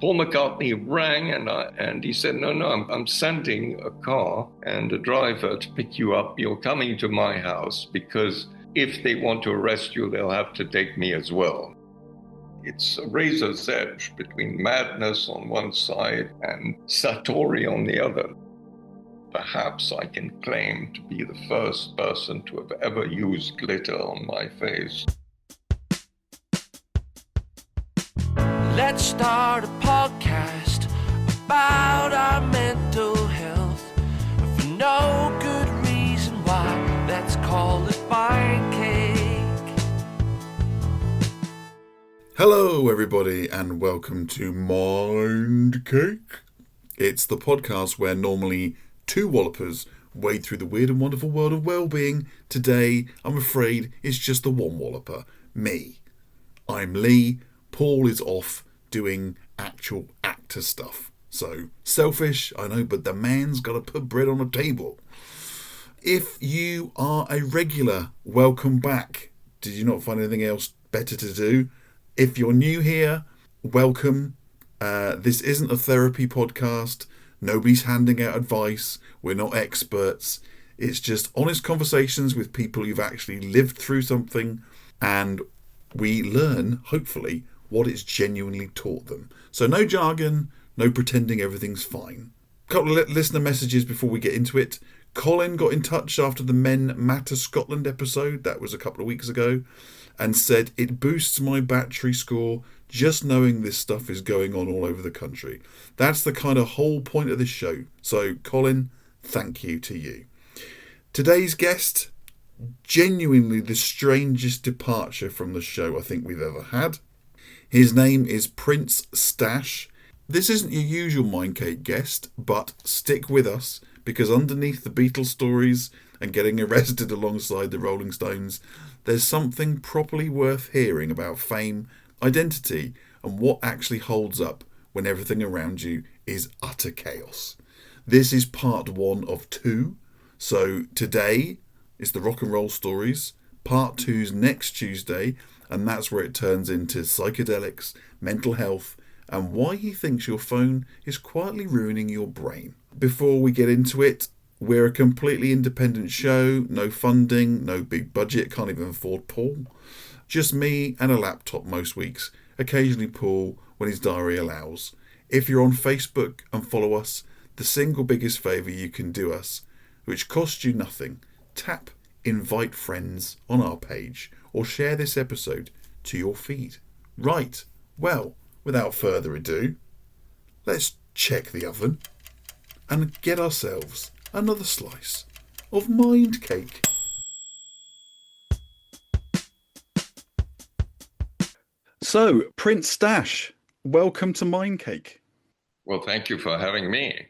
Paul McCartney rang and he said, no, I'm sending a car and a driver to pick you up. You're coming to my house because if they want to arrest you, they'll have to take me as well. It's a razor's edge between madness on one side and Satori on the other. Perhaps I can claim to be the first person to have ever used glitter on my face. Let's start a podcast about our mental health for no good reason why. Let's call it Mind Cake. Hello, everybody, and welcome to Mind Cake. It's the podcast where normally two wallopers wade through the weird and wonderful world of well-being. Today, I'm afraid it's just the one walloper, me. I'm Lee. Paul is off doing actual actor stuff. So, selfish, I know, but the man's got to put bread on the table. If you are a regular, welcome back. Did you not find anything else better to do? If you're new here, welcome. This isn't a therapy podcast. Nobody's handing out advice. We're not experts. It's just honest conversations with people who've actually lived through something, and we learn, hopefully, what it's genuinely taught them. So no jargon, no pretending everything's fine. A couple of listener messages before we get into it. Colin got in touch after the Men Matter Scotland episode, that was a couple of weeks ago, and said, it boosts my battery score just knowing this stuff is going on all over the country. That's the kind of whole point of this show. So Colin, thank you to you. Today's guest, genuinely the strangest departure from the show I think we've ever had. His name is Prince Stash. This isn't your usual Mindcake guest, but stick with us, because underneath the Beatles stories and getting arrested alongside the Rolling Stones, there's something properly worth hearing about fame, identity, and what actually holds up when everything around you is utter chaos. This is part 1 of 2, so today is the rock and roll stories. Part 2's next Tuesday, and that's where it turns into psychedelics, mental health, and why he thinks your phone is quietly ruining your brain. Before we get into it, we're a completely independent show, no funding, no big budget, can't even afford Paul. Just me and a laptop most weeks, occasionally Paul when his diary allows. If you're on Facebook and follow us, the single biggest favour you can do us, which costs you nothing, tap invite friends on our page or share this episode to your feed. Right, well, without further ado, let's check the oven and get ourselves another slice of Mind Cake. So, Prince Stash, welcome to Mind Cake. Well, thank you for having me.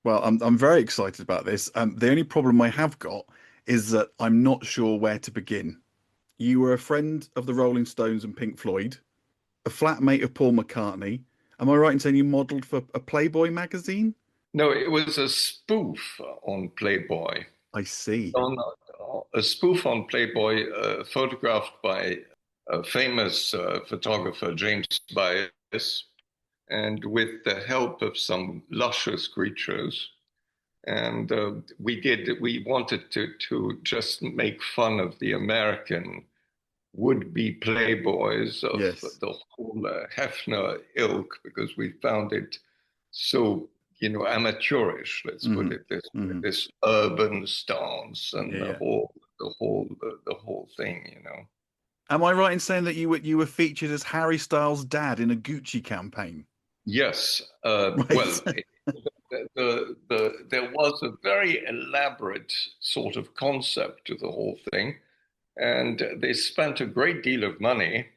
Well, I'm very excited about this. The only problem I have got is that I'm not sure where to begin. You were a friend of the Rolling Stones and Pink Floyd, a flatmate of Paul McCartney. Am I right in saying you modelled for a Playboy magazine? No, it was a spoof on Playboy. I see. A spoof on Playboy photographed by a famous photographer, James Byers, and with the help of some luscious creatures. And we wanted to just make fun of the American would-be playboys of the whole Hefner ilk, because we found it so, amateurish, let's put it this way, this urban stance and the whole thing, Am I right in saying that you were featured as Harry Styles' dad in a Gucci campaign? Yes. Right. Well, there was a very elaborate sort of concept to the whole thing, and they spent a great deal of money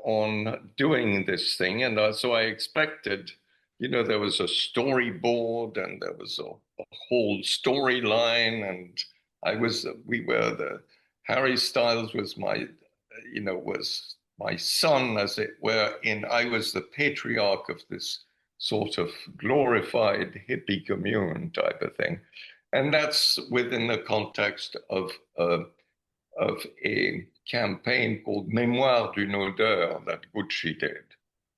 on doing this thing. And so I expected, there was a storyboard and there was a whole storyline, and Harry Styles was was my son, as it were, I was the patriarch of this sort of glorified hippie commune type of thing. And that's within the context of a campaign called Mémoire d'une odeur that Gucci did.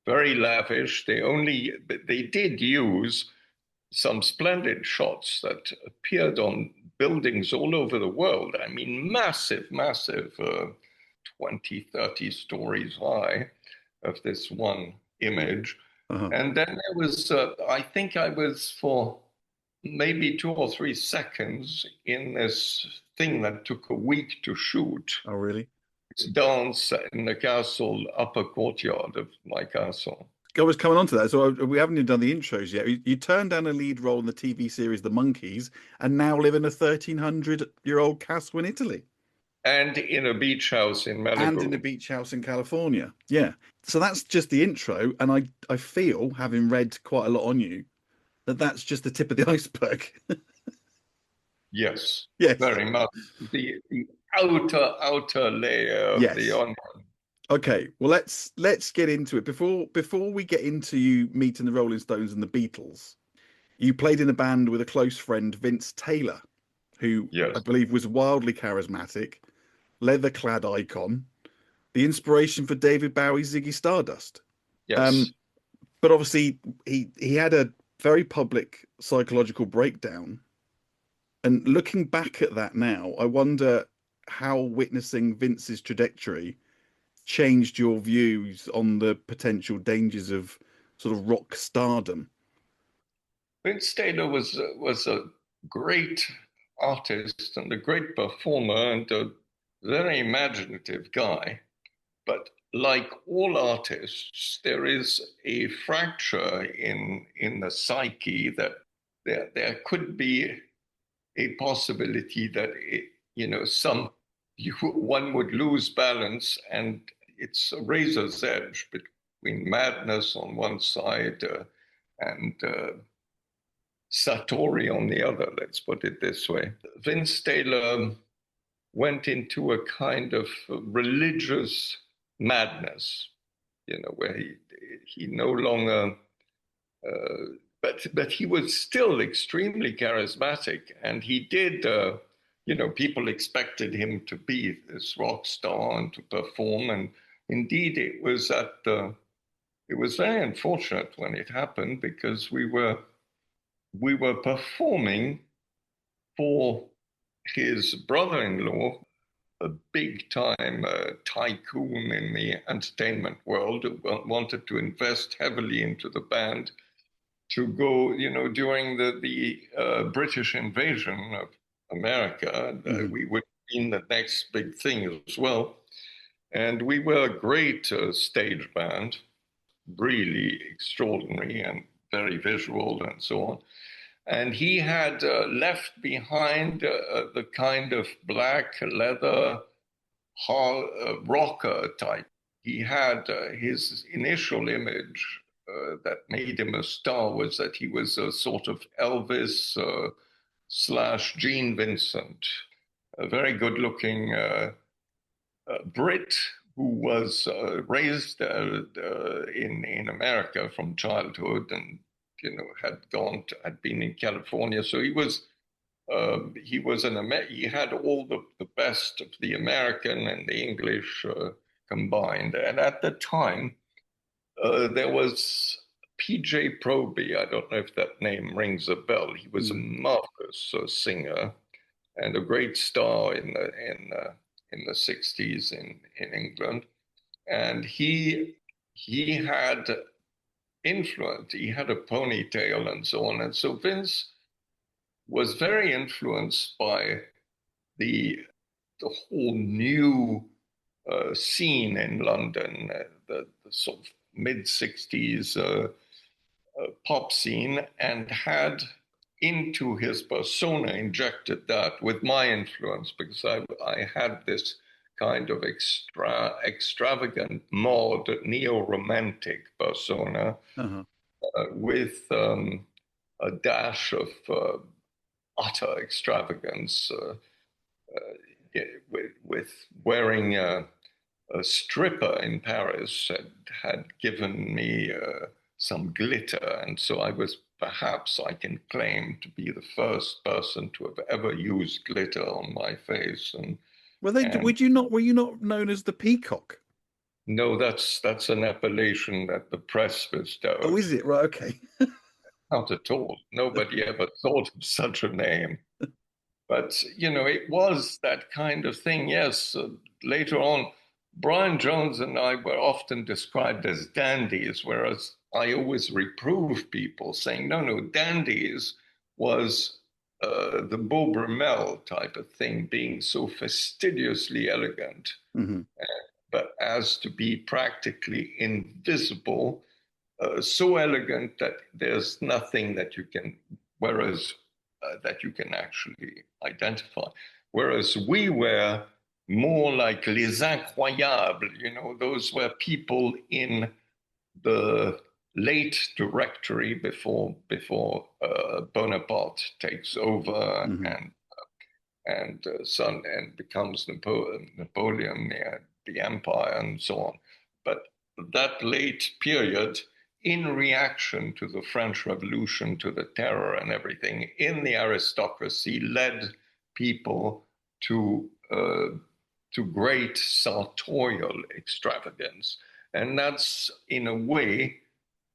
very lavish. They did use some splendid shots that appeared on buildings all over the world. I mean, massive, massive, 20, 30 stories high of this one image. Uh-huh. And then there was, I think I was for maybe 2 or 3 seconds in this thing that took a week to shoot. Oh, really? This dance in the castle, upper courtyard of my castle. I was coming on to that. So we haven't even done the intros yet. You turned down a lead role in the TV series The Monkees and now live in a 1,300-year-old castle in Italy. And in a beach house in Malibu. And in a beach house in California. Yeah. So that's just the intro. And I feel, having read quite a lot on you, that that's just the tip of the iceberg. Yes. Yes. Very much. The outer layer of Yes. the onion. Okay, well let's get into it. Before we get into you meeting the Rolling Stones and the Beatles, you played in a band with a close friend, Vince Taylor, who Yes. I believe was wildly charismatic, leather-clad icon, the inspiration for David Bowie's Ziggy Stardust. Yes. But obviously he had a very public psychological breakdown. And looking back at that now, I wonder how witnessing Vince's trajectory changed your views on the potential dangers of sort of rock stardom. Vince Taylor was a great artist and a great performer and a very imaginative guy. But like all artists, there is a fracture in the psyche that there could be a possibility that one would lose balance, and it's a razor's edge between madness on one side and Satori on the other, let's put it this way. Vince Taylor went into a kind of religious madness, where he no longer, but he was still extremely charismatic, and he did, people expected him to be this rock star and to perform, and indeed it was very unfortunate when it happened, because we were performing for his brother-in-law, a big-time tycoon in the entertainment world, who wanted to invest heavily into the band to go, during the British invasion of America. We would be in the next big thing as well. And we were a great stage band, really extraordinary and very visual and so on. And he had left behind the kind of black leather rocker type. He had his initial image that made him a star was that he was a sort of Elvis / Gene Vincent, a very good-looking Brit who was raised in America from childhood, and had been in California. So he had all the best of the American and the English combined. And at the time, there was P.J. Proby. I don't know if that name rings a bell. He was a marvelous singer and a great star in the 60s in England. And he had influence. He had a ponytail and so on. And so Vince was very influenced by the whole new scene in London, the sort of mid-60s pop scene, and had into his persona injected that with my influence, because I had this kind of extravagant, mod, neo-romantic persona with a dash of utter extravagance, with wearing a stripper in Paris had given me some glitter, and so perhaps I can claim to be the first person to have ever used glitter on my face. And were you not known as the Peacock? No, that's an appellation that the press Oh, bestowed. is it? Right, okay. Not at all. Nobody ever thought of such a name. But, it was that kind of thing. Yes, later on, Brian Jones and I were often described as dandies, whereas I always reprove people saying, no, no, dandies was the Beau Brummel type of thing, being so fastidiously elegant, Hmm. but as to be practically invisible, so elegant that there's nothing that you can, whereas that you can actually identify. Whereas we were more like les incroyables, those were people in the late directory before Bonaparte takes over Hmm. and becomes Napoleon, the empire, and so on. But that late period, in reaction to the French Revolution, to the terror and everything, in the aristocracy, led people to great sartorial extravagance. And that's, in a way,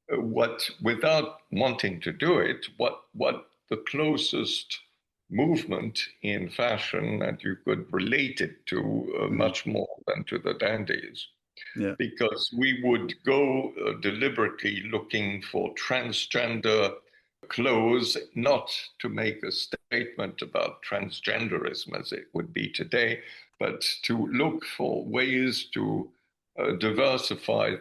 what, without wanting to do it, what the closest movement in fashion that you could relate it to Hmm. much more than to the dandies, Yeah. because we would go deliberately looking for transgender clothes, not to make a statement about transgenderism as it would be today, but to look for ways to diversify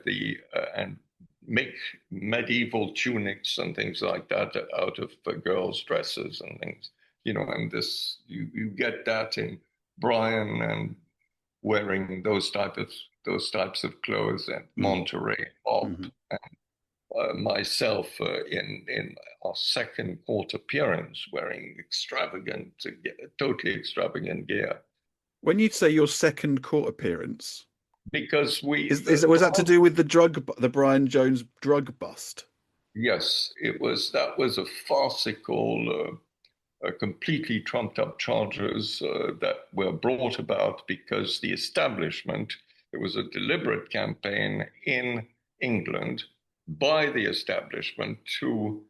and make medieval tunics and things like that out of girls' dresses and things. And this you get that in Brian and wearing those types of clothes and Hmm. Monterey Pop. Hmm. Myself in our second court appearance wearing totally extravagant gear. When you say your second court appearance, Because was that to do with the Brian Jones drug bust? yes, that was a farcical, completely trumped up charges that were brought about because the establishment, there was a deliberate campaign in England by the establishment to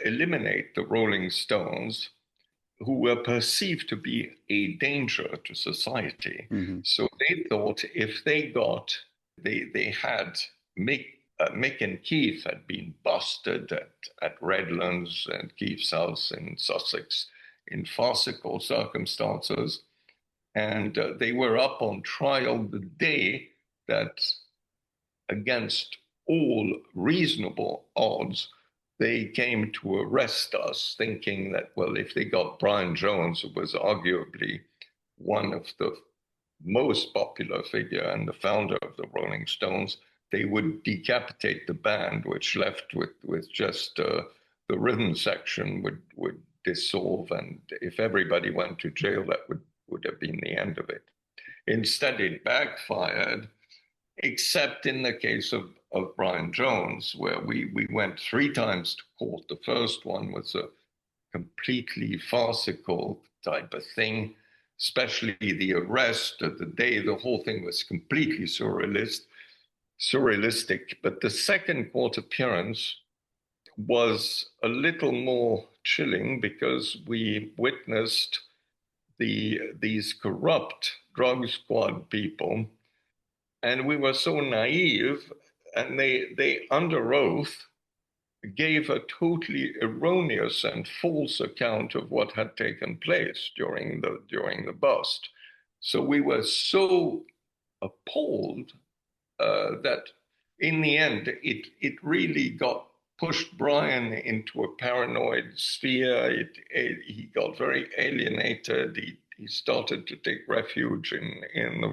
eliminate the Rolling Stones, who were perceived to be a danger to society. Hmm. So they thought if they had Mick and Keith had been busted at Redlands and Keith's house in Sussex in farcical circumstances, and they were up on trial the day that, against all reasonable odds, they came to arrest us, thinking that, well, if they got Brian Jones, who was arguably one of the most popular figure and the founder of the Rolling Stones, they would decapitate the band, which left with just the rhythm section would dissolve, and if everybody went to jail, that would have been the end of it. Instead, it backfired, except in the case of Brian Jones, where we went 3 times to court. The first one was a completely farcical type of thing, especially the arrest of the day. The whole thing was completely surrealistic. But the second court appearance was a little more chilling because we witnessed these corrupt drug squad people, and we were so naive, and they under oath gave a totally erroneous and false account of what had taken place during the bust. So we were so appalled that in the end it really got pushed Brian into a paranoid sphere. He got very alienated. He started to take refuge in the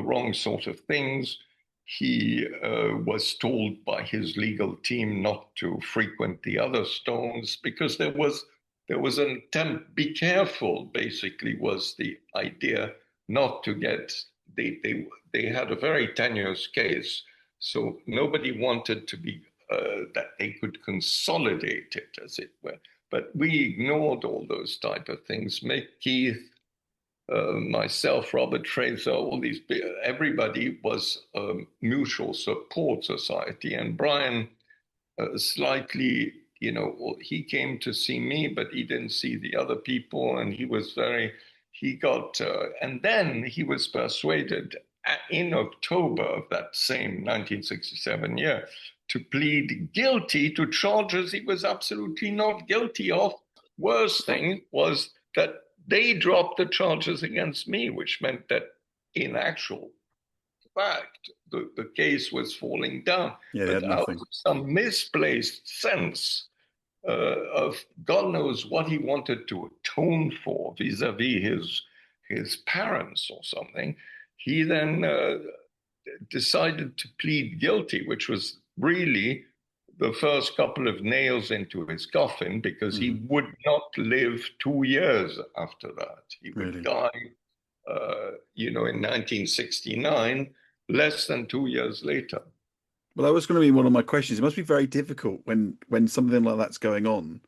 wrong sort of things. He was told by his legal team not to frequent the other Stones because there was an attempt. Be careful, basically, was the idea, not to get. They had a very tenuous case, so nobody wanted to be that they could consolidate it, as it were. But we ignored all those type of things. Mick, Keith, myself, Robert Fraser, everybody was a mutual support society. And Brian slightly, he came to see me, but he didn't see the other people. And and then he was persuaded in October of that same 1967 year to plead guilty to charges he was absolutely not guilty of. Worst thing was that they dropped the charges against me, which meant that in actual fact, the case was falling down. Yeah, they had But out nothing. of some misplaced sense of God knows what he wanted to atone for vis-a-vis his parents or something, he then decided to plead guilty, which was really the first couple of nails into his coffin, because he would not live 2 years after that. He would die, in 1969, less than 2 years later. Well, that was going to be one of my questions. It must be very difficult when something like that's going on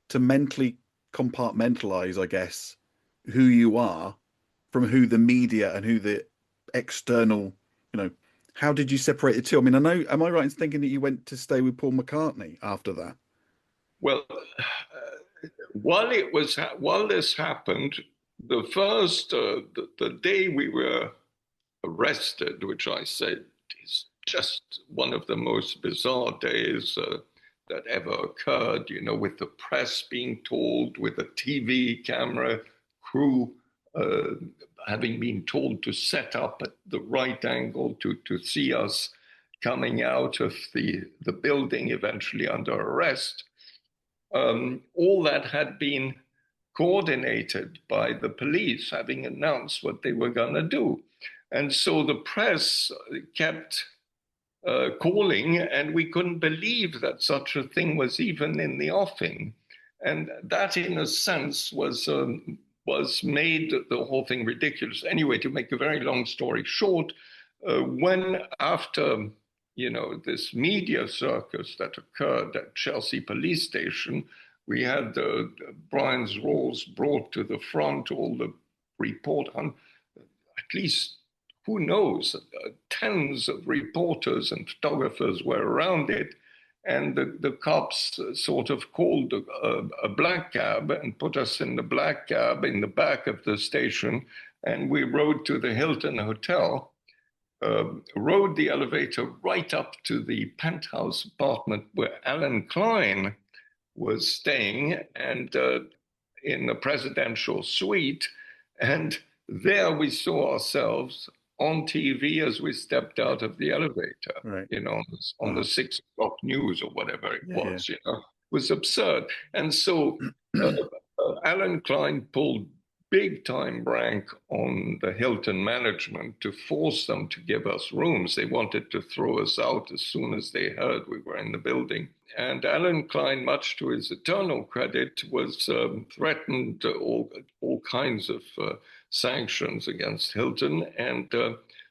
to mentally compartmentalize, I guess, who you are from who the media and who the external, how did you separate the two? I mean, am I right in thinking that you went to stay with Paul McCartney after that? Well, while this happened, the day we were arrested, which I said is just one of the most bizarre days that ever occurred, with the press being told, with the TV camera crew having been told to set up at the right angle to see us coming out of the building, eventually under arrest. All that had been coordinated by the police, having announced what they were going to do. And so the press kept calling, and we couldn't believe that such a thing was even in the offing. And that, in a sense, was made the whole thing ridiculous. Anyway, to make a very long story short, when after this media circus that occurred at Chelsea police station, we had Brian's rolls brought to the front, all the report on, at least, who knows, tens of reporters and photographers were around it. And the cops sort of called a black cab and put us in the black cab in the back of the station. And we rode to the Hilton Hotel, rode the elevator right up to the penthouse apartment where Alan Klein was staying, and in the presidential suite. And there we saw ourselves on TV as we stepped out of the elevator, right. On the 6 o'clock news or whatever it was. It was absurd. And so Alan Klein pulled big time rank on the Hilton management to force them to give us rooms. They wanted to throw us out as soon as they heard we were in the building. And Alan Klein, much to his eternal credit, was threatened all kinds of sanctions against Hilton. And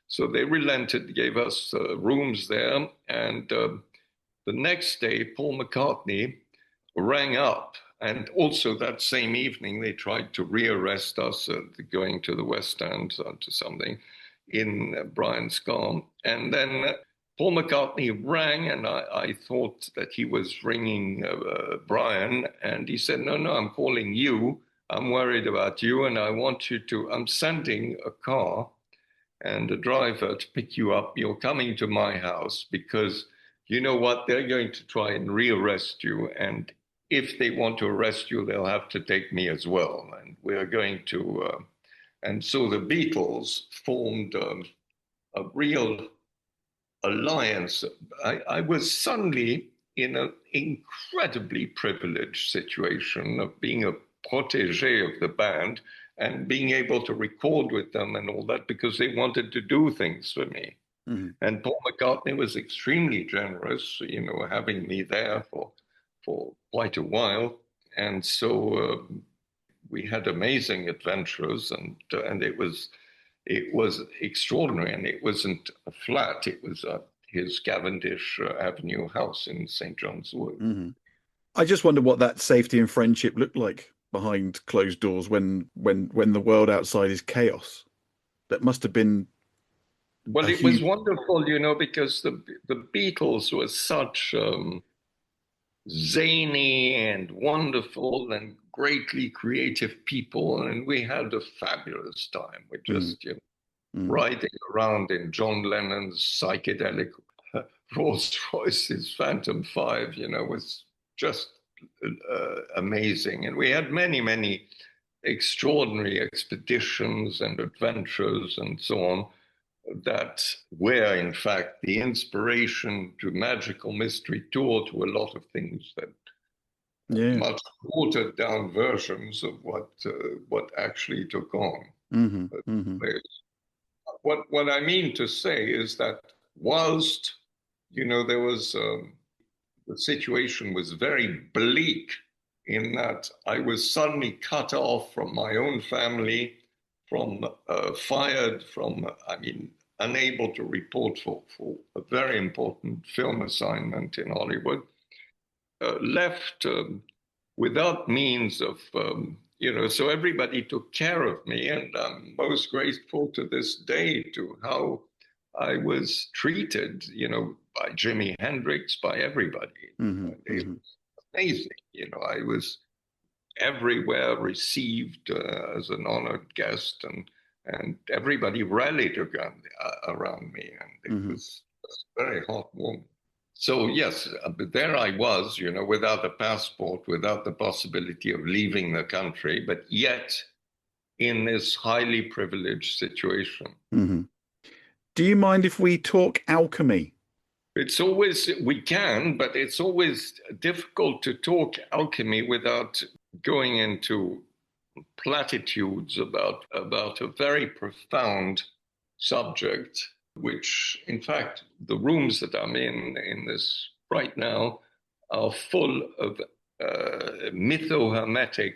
so they relented, gave us rooms there. And the next day, Paul McCartney rang up. And also that same evening, they tried to rearrest us, going to the West End to something in Brian's car. And then Paul McCartney rang, and I thought that he was ringing Brian. And he said, no, I'm calling you. I'm worried about you, and I'm sending a car and a driver to pick you up. You're coming to my house because you know what? They're going to try and rearrest you. And if they want to arrest you, they'll have to take me as well. And we're going to, and so the Beatles formed a real alliance. I was suddenly in an incredibly privileged situation of being a protégé of the band and being able to record with them and all that, because they wanted to do things for me. Mm-hmm. And Paul McCartney was extremely generous, having me there for quite a while. And so we had amazing adventures, and it was extraordinary. And it wasn't a flat, it was his Cavendish Avenue house in St. John's Wood. Mm-hmm. I just wonder what that safety and friendship looked like behind closed doors when the world outside is chaos. That must have been Well, a it was huge. wonderful, because the Beatles were such zany and wonderful and greatly creative people, and we had a fabulous time. We Mm, just, mm, riding around in John Lennon's psychedelic Rolls Royce's Phantom 5, was just amazing. And we had many, many extraordinary expeditions and adventures and so on that were, in fact, the inspiration to Magical Mystery Tour, to a lot of things that yeah. much watered down versions of what actually took on. Hmm. Hmm. What I mean to say is that whilst there was the situation was very bleak in that I was suddenly cut off from my own family, from fired from, unable to report for a very important film assignment in Hollywood, left without means of, so everybody took care of me. And I'm most grateful to this day to how I was treated, by Jimi Hendrix, by everybody. Hmm. It Hmm. was amazing. I was everywhere received as an honored guest, and everybody rallied around me. And it Hmm. was very heartwarming. So yes, but there I was, without a passport, without the possibility of leaving the country, but yet in this highly privileged situation. Hmm. Do you mind if we talk alchemy? It's always, we can, but it's always difficult to talk alchemy without going into platitudes about a very profound subject, which, in fact, the rooms that I'm in this right now are full of mytho-hermetic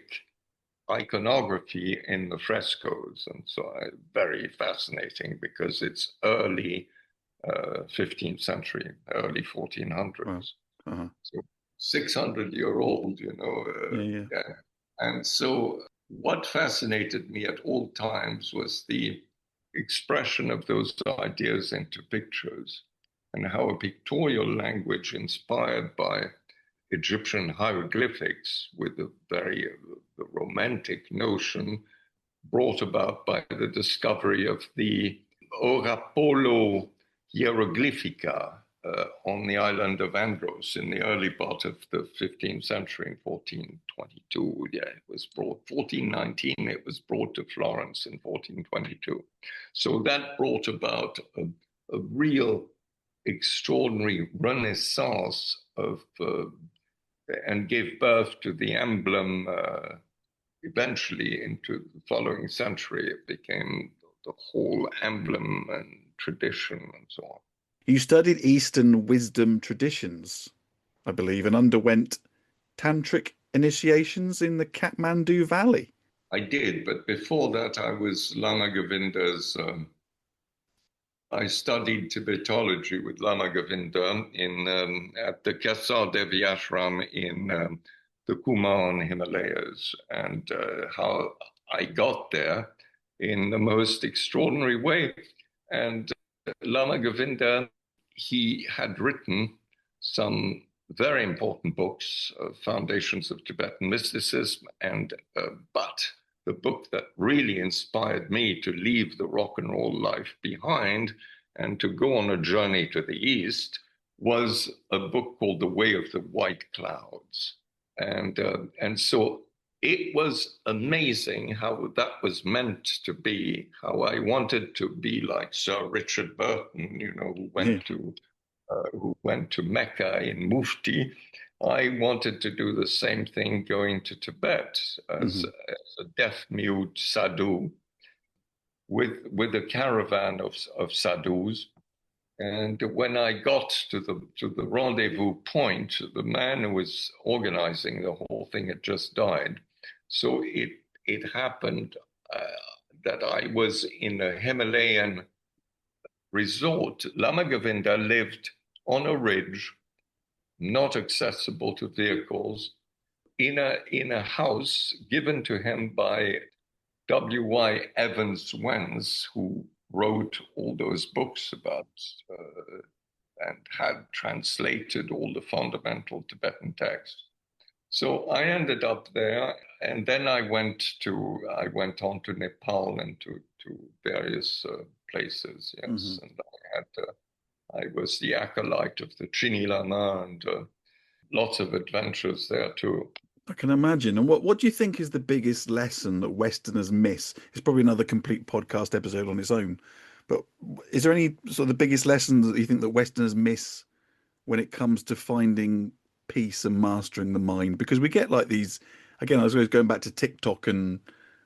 iconography in the frescoes. And so very fascinating because it's early 15th century, early 1400s. Wow. Uh-huh. So 600-year-old, Yeah, yeah. yeah. And so what fascinated me at all times was the expression of those ideas into pictures, and how a pictorial language inspired by Egyptian hieroglyphics with the romantic notion brought about by the discovery of the Orapolo hieroglyphica on the island of Andros in the early part of the 15th century, in 1422. Yeah, it was brought 1419. It was brought to Florence in 1422. So that brought about a real extraordinary renaissance of and gave birth to the emblem. Eventually, into the following century, it became the whole emblem and tradition and so on. You studied Eastern wisdom traditions, I believe, and underwent tantric initiations in the Kathmandu Valley. I did, but before that, I was Lama Govinda's. I studied Tibetology with Lama Govinda at the Kesar Devi Ashram in the Kumaon Himalayas, and how I got there in the most extraordinary way. And Lama Govinda, he had written some very important books, Foundations of Tibetan Mysticism, but the book that really inspired me to leave the rock and roll life behind and to go on a journey to the East was a book called The Way of the White Clouds. And so it was amazing how that was meant to be, how I wanted to be like Sir Richard Burton, who went to Mecca in Mufti. I wanted to do the same thing going to Tibet as a deaf-mute sadhu with a caravan of sadhus. And when I got to the rendezvous point, the man who was organizing the whole thing had just died. So it happened that I was in a Himalayan resort. Lama Govinda lived on a ridge, not accessible to vehicles, in a house given to him by W.Y. Evans Wentz, who wrote all those books about and had translated all the fundamental Tibetan texts. So I ended up there, and then I went on to Nepal and to various places. Yes, Mm-hmm. and I was the acolyte of the Chini Lama, and lots of adventures there too. I can imagine. And what do you think is the biggest lesson that Westerners miss? It's probably another complete podcast episode on its own. But is there any sort of the biggest lessons that you think that Westerners miss when it comes to finding peace and mastering the mind? Because we get like these, again, I was always going back to TikTok and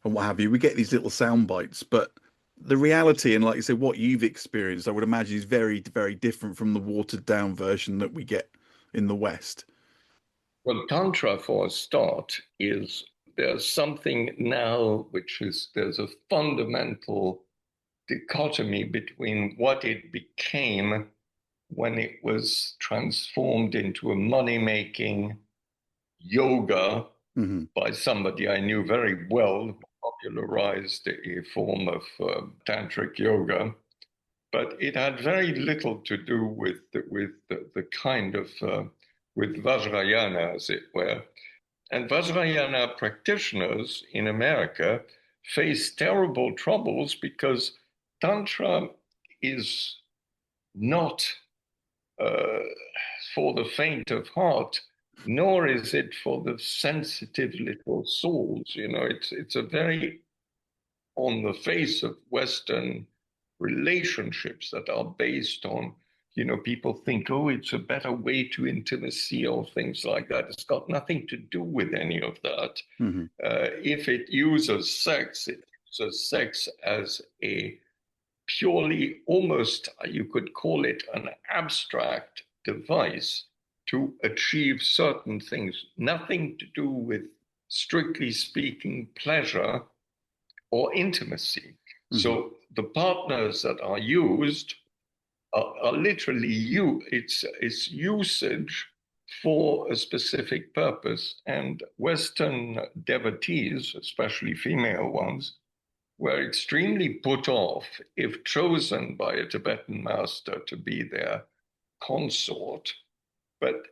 what have you. We get these little sound bites, but the reality and like you said, what you've experienced, I would imagine is very, very different from the watered down version that we get in the West. Well, Tantra, for a start, is there's something now which is there's a fundamental dichotomy between what it became when it was transformed into a money-making yoga Mm-hmm. by somebody I knew very well, who popularized a form of tantric yoga. But it had very little to do with the kind of with Vajrayana, as it were. And Vajrayana practitioners in America face terrible troubles because Tantra is not for the faint of heart, nor is it for the sensitive little souls. You know, it's a very on the face of Western relationships that are based on, you know, people think, oh, it's a better way to intimacy or things like that. It's got nothing to do with any of that. Mm-hmm. If it uses sex, it uses sex as a purely, almost, you could call it an abstract device to achieve certain things, nothing to do with, strictly speaking, pleasure or intimacy. Mm-hmm. So the partners that are used are literally it's usage for a specific purpose. And Western devotees, especially female ones, were extremely put off if chosen by a Tibetan master to be their consort. But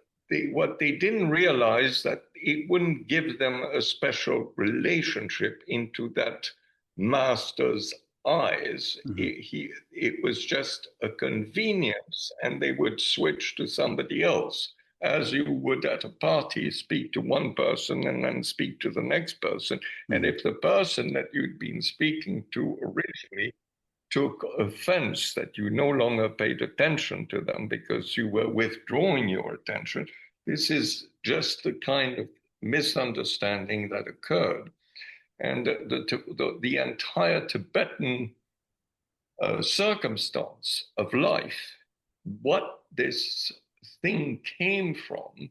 what they didn't realize that it wouldn't give them a special relationship into that master's eyes. Mm-hmm. It was just a convenience, and they would switch to somebody else, as you would at a party speak to one person and then speak to the next person. Mm-hmm. And if the person that you'd been speaking to originally took offense that you no longer paid attention to them because you were withdrawing your attention, this is just the kind of misunderstanding that occurred. And the entire Tibetan circumstance of life, what this thing came from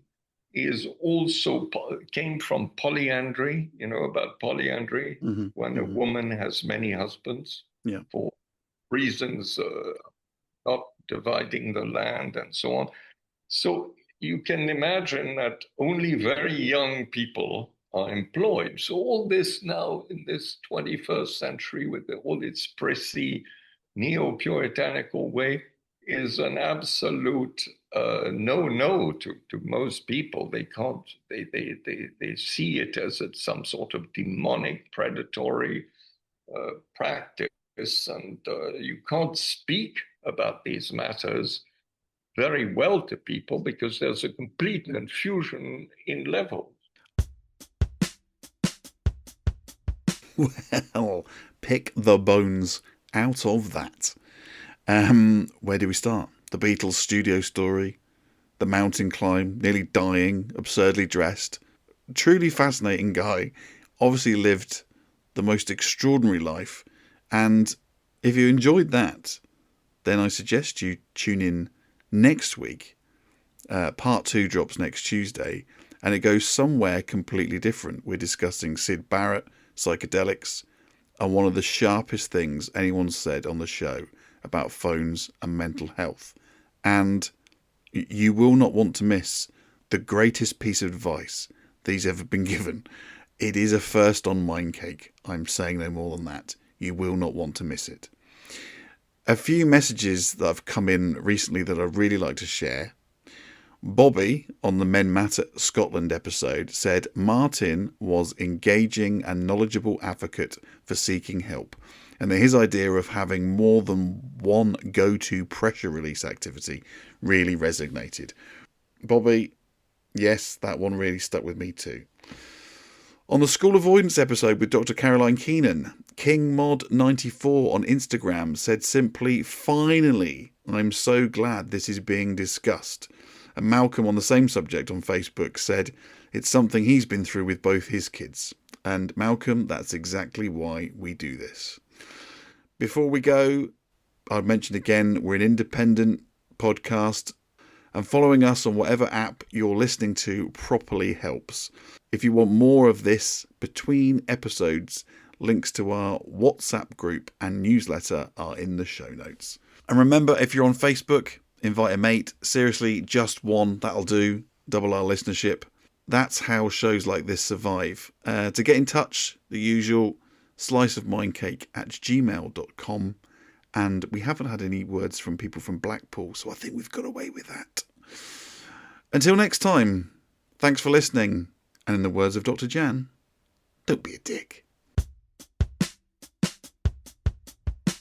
is also came from polyandry, you know, about polyandry, mm-hmm. when mm-hmm. a woman has many husbands, yeah, for reasons not dividing the land and so on. So you can imagine that only very young people are employed. So all this now in this 21st century with all its prissy neo-puritanical way is an absolute no to most people. They can't, they see it as some sort of demonic, predatory practice. And you can't speak about these matters very well to people because there's a complete confusion in levels. Well, pick the bones out of that. Where do we start? The Beatles studio story, the mountain climb, nearly dying, absurdly dressed. Truly fascinating guy. Obviously lived the most extraordinary life. And if you enjoyed that, then I suggest you tune in next week. Part 2 drops next Tuesday, and it goes somewhere completely different. We're discussing Syd Barrett, psychedelics, and one of the sharpest things anyone's said on the show about phones and mental health. And you will not want to miss the greatest piece of advice these ever been given. It is a first on Mindcake. I'm saying no more than that. You will not want to miss it. A few messages that have come in recently that I'd really like to share. Bobby, on the Men Matter Scotland episode, said Martin was engaging and knowledgeable advocate for seeking help, and that his idea of having more than one go-to pressure release activity really resonated. Bobby, yes, that one really stuck with me too. On the School Avoidance episode with Dr. Caroline Keenan, KingMod94 on Instagram said simply, finally, I'm so glad this is being discussed. And Malcolm on the same subject on Facebook said it's something he's been through with both his kids. And Malcolm, that's exactly why we do this. Before we go, I'd mention again, we're an independent podcast, and following us on whatever app you're listening to properly helps. If you want more of this between episodes, links to our WhatsApp group and newsletter are in the show notes. And remember, if you're on Facebook, invite a mate. Seriously, just one, that'll do. Double our listenership. That's how shows like this survive. To get in touch, the usual sliceofmindcake@gmail.com. And we haven't had any words from people from Blackpool, so I think we've got away with that. Until next time, thanks for listening. And in the words of Dr. Jan, don't be a dick.